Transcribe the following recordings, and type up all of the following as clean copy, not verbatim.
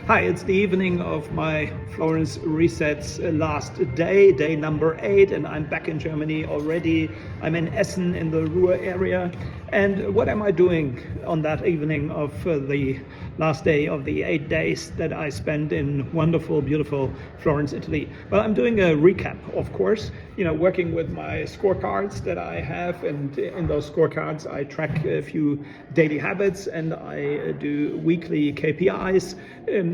Hi, it's the evening of my Florence Resets last day number 8, and I'm back in Germany already. I'm in Essen in the Ruhr area. And what am I doing on that evening of the last day of the 8 days that I spent in wonderful, beautiful Florence, Italy? Well, I'm doing a recap, of course, working with my scorecards that I have. And in those scorecards, I track a few daily habits and I do weekly KPIs.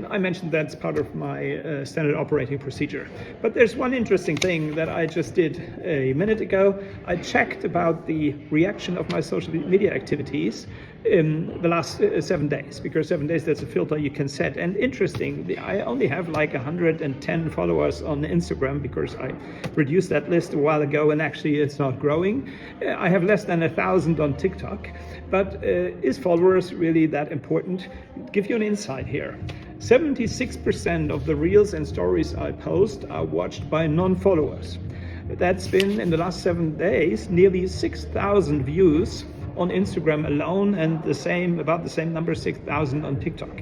I mentioned that's part of my standard operating procedure. But there's one interesting thing that I just did a minute ago. I checked about the reaction of my social media activities in the last 7 days, because 7 days, that's a filter you can set. And interesting, I only have like 110 followers on Instagram because I reduced that list a while ago and actually it's not growing. I have less than 1,000 on TikTok. But is followers really that important? Give you an insight here. 76% of the reels and stories I post are watched by non-followers. That's been, in the last 7 days, nearly 6,000 views on Instagram alone, and about the same number, 6,000 on TikTok.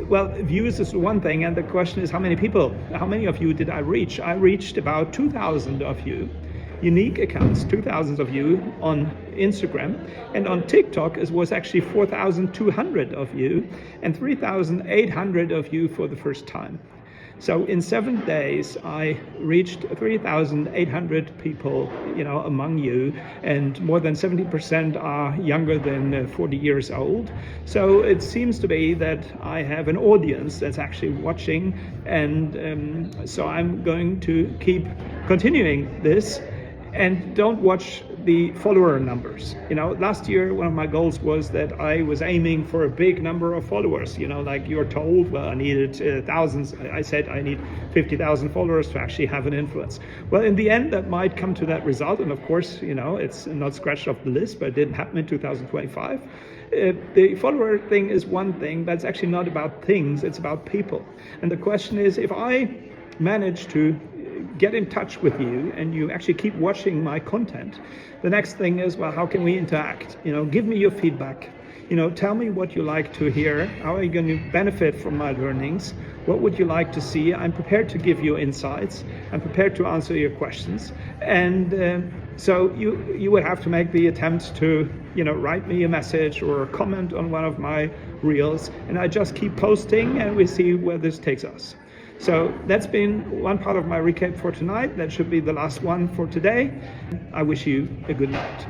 Well, views is one thing, and the question is how many of you did I reach? I reached about 2,000 of you. Unique accounts, 2,000 of you on Instagram, and on TikTok it was actually 4,200 of you and 3,800 of you for the first time. So in 7 days, I reached 3,800 people, among you, and more than 70% are younger than 40 years old. So it seems to be that I have an audience that's actually watching, and so I'm going to keep continuing this. And don't watch the follower numbers. Last year, one of my goals was that I was aiming for a big number of followers. Like you're told, well, I needed thousands. I said I need 50,000 followers to actually have an influence. Well, in the end, that might come to that result. And of course, it's not scratched off the list, but it didn't happen in 2025. The follower thing is one thing, but it's actually not about things, it's about people. And the question is, if I manage to get in touch with you and you actually keep watching my content, the next thing is, well, how can we interact? Give me your feedback. Tell me what you like to hear. How are you going to benefit from my learnings? What would you like to see? I'm prepared to give you insights. I'm prepared to answer your questions. And so you would have to make the attempt to write me a message or a comment on one of my reels, and I just keep posting and we see where this takes us. So that's been one part of my recap for tonight. That should be the last one for today. I wish you a good night.